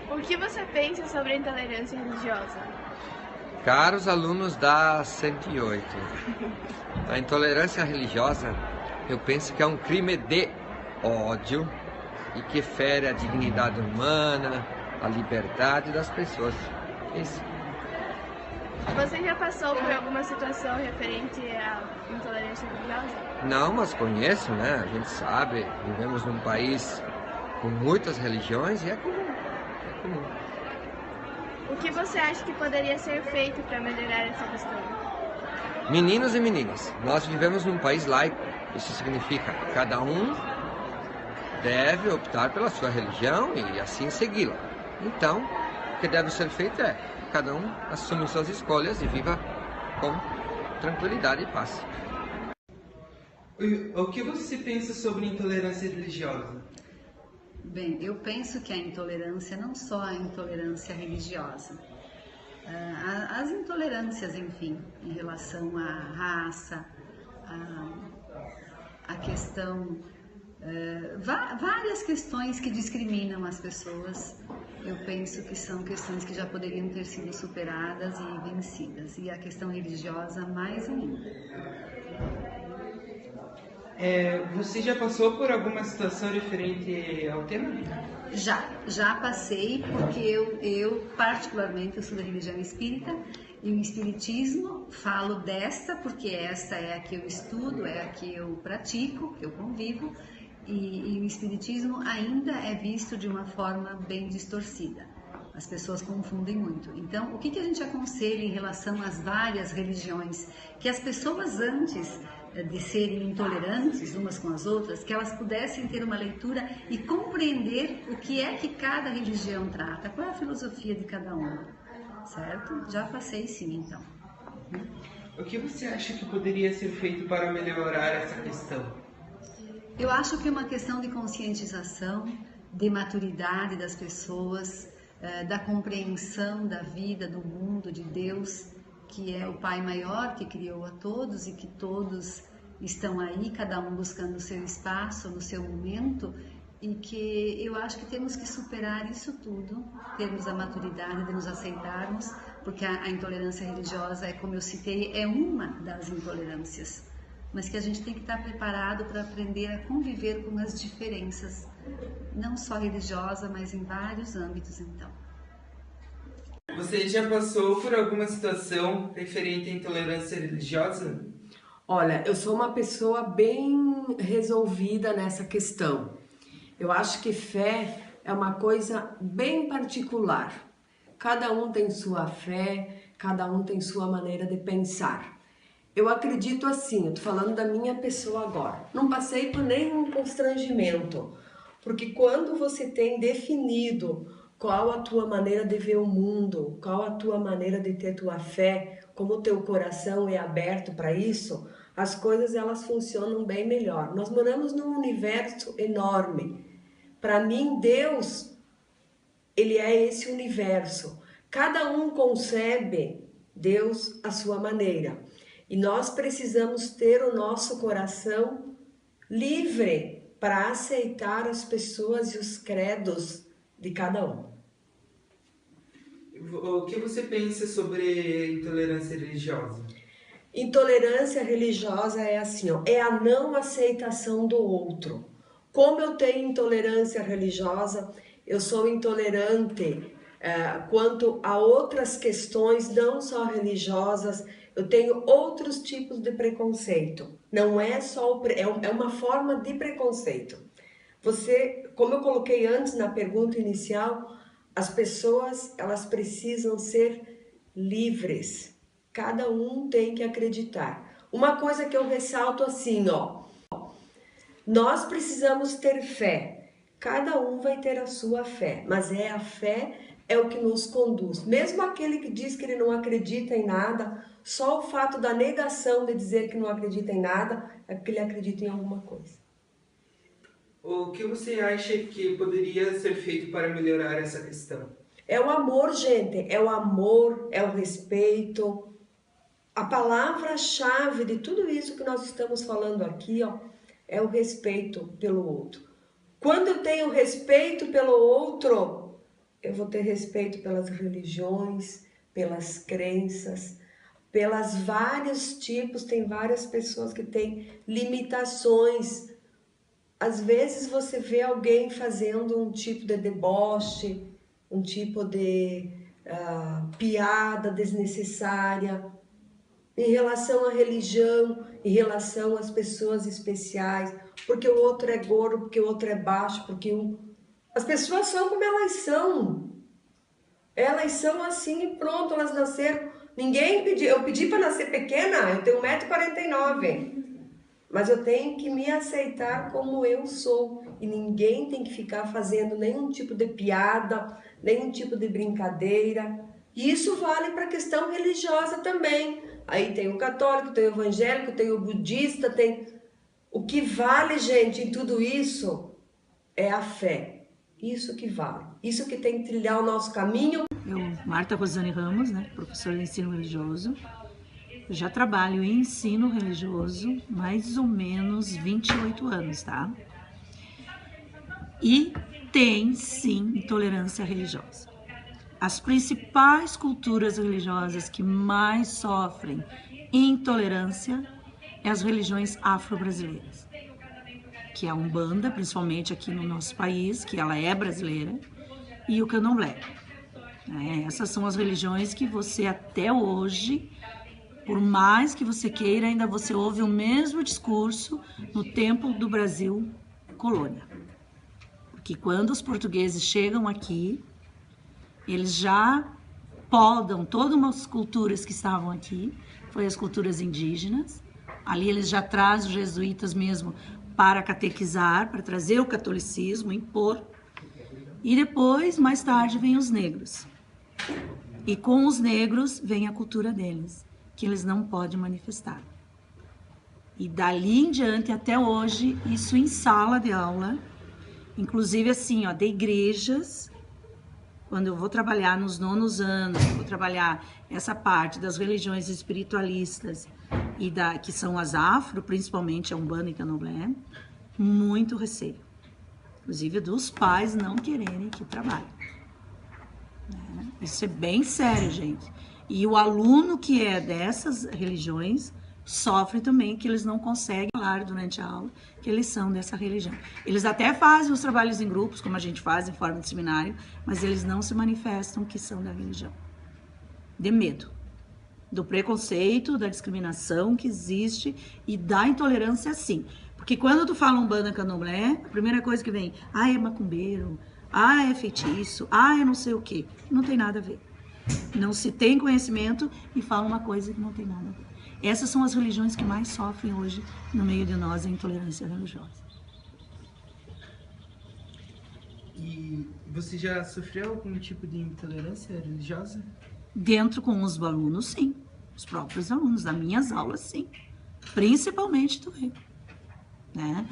O que você pensa sobre a intolerância religiosa? Caros alunos da 108, a intolerância religiosa, eu penso que é um crime de ódio e que fere a dignidade humana, a liberdade das pessoas. Isso. Você já passou por alguma situação referente à intolerância religiosa? Não, mas conheço, né? A gente sabe, vivemos num país com muitas religiões e é comum. É comum. O que você acha que poderia ser feito para melhorar essa questão? Meninos e meninas, nós vivemos num país laico. Isso significa que cada um deve optar pela sua religião e assim segui-la. Então, o que deve ser feito é cada um assume suas escolhas e viva com tranquilidade e paz. O que você pensa sobre intolerância religiosa? Bem, eu penso que a intolerância, não só a intolerância religiosa, as intolerâncias, enfim, em relação à raça, a questão, várias questões que discriminam as pessoas, eu penso que são questões que já poderiam ter sido superadas e vencidas, e a questão religiosa mais ainda. Você já passou por alguma situação referente ao tema? Já passei, porque eu particularmente, eu sou da religião espírita, e o espiritismo, falo desta, porque esta é a que eu estudo, é a que eu pratico, que eu convivo, e o espiritismo ainda é visto de uma forma bem distorcida. As pessoas confundem muito. Então, o que a gente aconselha em relação às várias religiões? Que as pessoas, antes de serem intolerantes umas com as outras, que elas pudessem ter uma leitura e compreender o que é que cada religião trata, qual é a filosofia de cada uma, certo? Já passei sim, então. O que você acha que poderia ser feito para melhorar essa questão? Eu acho que é uma questão de conscientização, de maturidade das pessoas, da compreensão da vida, do mundo, de Deus, que é o Pai maior que criou a todos e que todos estão aí, cada um buscando o seu espaço, no seu momento, e que eu acho que temos que superar isso tudo, termos a maturidade de nos aceitarmos, porque a intolerância religiosa, como eu citei, é uma das intolerâncias, mas que a gente tem que estar preparado para aprender a conviver com as diferenças, não só religiosa, mas em vários âmbitos, então. Você já passou por alguma situação referente à intolerância religiosa? Olha, eu sou uma pessoa bem resolvida nessa questão. Eu acho que fé é uma coisa bem particular. Cada um tem sua fé, cada um tem sua maneira de pensar. Eu acredito assim, eu tô falando da minha pessoa agora. Não passei por nenhum constrangimento, porque quando você tem definido qual a tua maneira de ver o mundo, qual a tua maneira de ter tua fé, como o teu coração é aberto para isso, as coisas elas funcionam bem melhor. Nós moramos num universo enorme. Para mim, Deus, ele é esse universo. Cada um concebe Deus à sua maneira. E nós precisamos ter o nosso coração livre para aceitar as pessoas e os credos de cada um. O que você pensa sobre intolerância religiosa? Intolerância religiosa é assim, ó, é a não aceitação do outro. Como eu tenho intolerância religiosa, eu sou intolerante quanto a outras questões, não só religiosas, eu tenho outros tipos de preconceito. Não é só é uma forma de preconceito. Você, como eu coloquei antes na pergunta inicial, as pessoas elas precisam ser livres. Cada um tem que acreditar. Uma coisa que eu ressalto assim, ó, nós precisamos ter fé. Cada um vai ter a sua fé, mas a fé é o que nos conduz. Mesmo aquele que diz que ele não acredita em nada, só o fato da negação de dizer que não acredita em nada é porque ele acredita em alguma coisa. O que você acha que poderia ser feito para melhorar essa questão? É o amor, gente. É o amor, é o respeito. A palavra-chave de tudo isso que nós estamos falando aqui, ó, é o respeito pelo outro. Quando eu tenho respeito pelo outro, eu vou ter respeito pelas religiões, pelas crenças, pelas vários tipos, tem várias pessoas que têm limitações. Às vezes você vê alguém fazendo um tipo de deboche, um tipo de piada desnecessária em relação à religião, em relação às pessoas especiais, porque o outro é gordo, porque o outro é baixo, porque as pessoas são como elas são. Elas são assim e pronto, elas nasceram. Ninguém pediu, eu pedi para nascer pequena, eu tenho 1,49 m. Mas eu tenho que me aceitar como eu sou. E ninguém tem que ficar fazendo nenhum tipo de piada, nenhum tipo de brincadeira. E isso vale para a questão religiosa também. Aí tem o católico, tem o evangélico, tem o budista, tem... O que vale, gente, em tudo isso é a fé. Isso que vale. Isso que tem que trilhar o nosso caminho. Eu, Marta Rosane Ramos, né, professora de ensino religioso. Eu já trabalho em ensino religioso mais ou menos 28 anos, tá? E tem, sim, intolerância religiosa. As principais culturas religiosas que mais sofrem intolerância é as religiões afro-brasileiras, que é a Umbanda, principalmente aqui no nosso país, que ela é brasileira, e o Candomblé. Essas são as religiões que você até hoje, por mais que você queira, ainda você ouve o mesmo discurso no tempo do Brasil colônia. Porque quando os portugueses chegam aqui, eles já podam todas umas culturas que estavam aqui, foi as culturas indígenas. Ali eles já trazem os jesuítas mesmo para catequizar, para trazer o catolicismo, impor. E depois, mais tarde, vem os negros. E com os negros vem a cultura deles, que eles não podem manifestar. E dali em diante, até hoje, isso em sala de aula, inclusive assim, ó, de igrejas, quando eu vou trabalhar nos 9º anos, vou trabalhar essa parte das religiões espiritualistas, e que são as afro, principalmente a Umbanda e Candomblé, muito receio. Inclusive dos pais não quererem que trabalhe. Isso é bem sério, gente. E o aluno que é dessas religiões sofre também, que eles não conseguem falar durante a aula que eles são dessa religião. Eles até fazem os trabalhos em grupos, como a gente faz em forma de seminário, mas eles não se manifestam que são da religião. De medo. Do preconceito, da discriminação que existe e da intolerância, sim. Porque quando tu fala Umbanda Candomblé, a primeira coisa que vem, é macumbeiro, é feitiço, é não sei o quê. Não tem nada a ver. Não se tem conhecimento e fala uma coisa que não tem nada a ver. Essas são as religiões que mais sofrem hoje no meio de nós, a intolerância religiosa. E você já sofreu algum tipo de intolerância religiosa? Dentro com os alunos, sim. Os próprios alunos, das minhas aulas, sim. Principalmente do Rio. Né?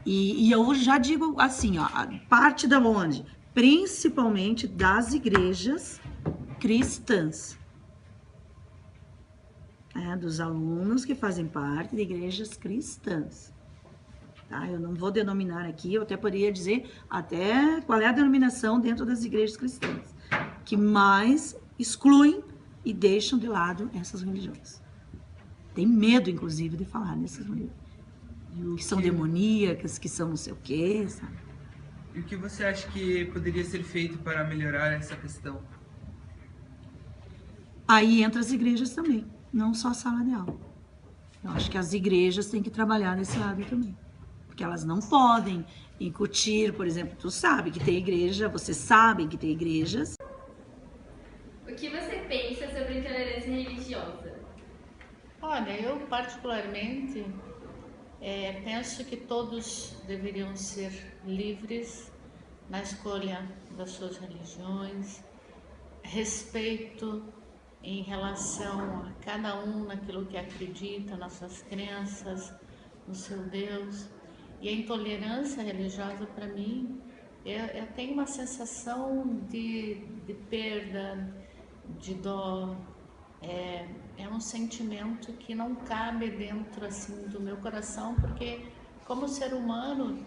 E eu já digo assim, ó, parte da onde? Principalmente das igrejas cristãs. Dos alunos que fazem parte de igrejas cristãs. Tá? Eu não vou denominar aqui, eu até poderia dizer até qual é a denominação dentro das igrejas cristãs, que mais excluem e deixam de lado essas religiões. Tem medo, inclusive, de falar nessas religiões. Que são demoníacas, que são não sei o quê, sabe? E o que você acha que poderia ser feito para melhorar essa questão? Aí entra as igrejas também, não só a sala de aula. Eu acho que as igrejas têm que trabalhar nesse lado também. Porque elas não podem incutir, por exemplo, tu sabe que tem igreja, vocês sabem que tem igrejas. O que você pensa sobre intolerância religiosa? Olha, eu particularmente penso que todos deveriam ser livres na escolha das suas religiões, respeito em relação a cada um naquilo que acredita, nas suas crenças, no seu Deus. E a intolerância religiosa, para mim, eu tenho uma sensação de perda, de dó. É um sentimento que não cabe dentro assim do meu coração, porque como ser humano,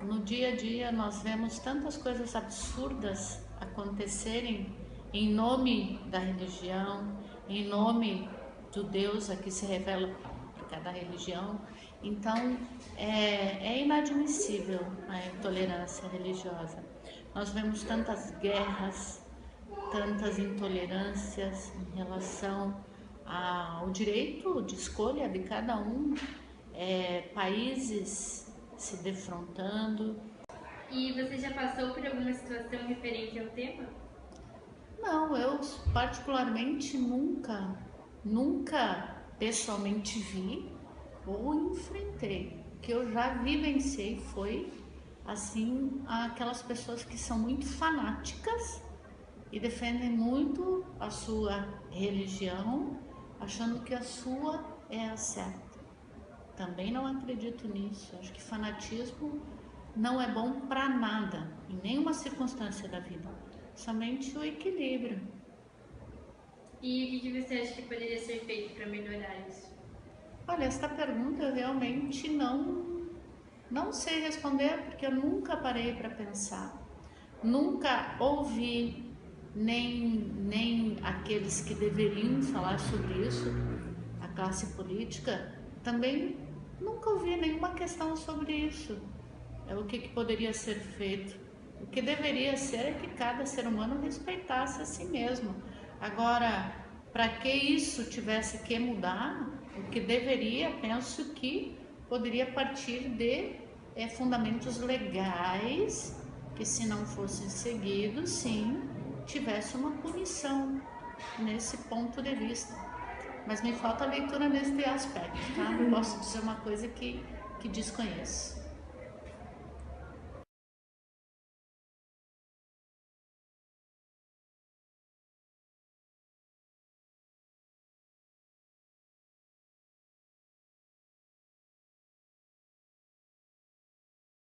no dia a dia nós vemos tantas coisas absurdas acontecerem em nome da religião, em nome do Deus a que se revela por cada religião. Então, é inadmissível a intolerância religiosa. Nós vemos tantas guerras, tantas intolerâncias em relação ao direito de escolha de cada um, países se defrontando. E você já passou por alguma situação referente ao tema? Não, eu particularmente nunca pessoalmente vi ou enfrentei. O que eu já vivenciei foi, assim, aquelas pessoas que são muito fanáticas e defendem muito a sua religião, achando que a sua é a certa. Também não acredito nisso. Acho que fanatismo não é bom para nada, em nenhuma circunstância da vida. Somente o equilíbrio. E o que você acha que poderia ser feito para melhorar isso? Olha, esta pergunta eu realmente não sei responder, porque eu nunca parei para pensar. Nunca ouvi nem aqueles que deveriam falar sobre isso, a classe política, também nunca ouvi nenhuma questão sobre isso. O que poderia ser feito? O que deveria ser é que cada ser humano respeitasse a si mesmo. Agora, para que isso tivesse que mudar, o que deveria, penso que poderia partir de fundamentos legais, que se não fossem seguidos, sim, tivesse uma punição nesse ponto de vista. Mas me falta leitura nesse aspecto, tá? Não posso dizer uma coisa que desconheço.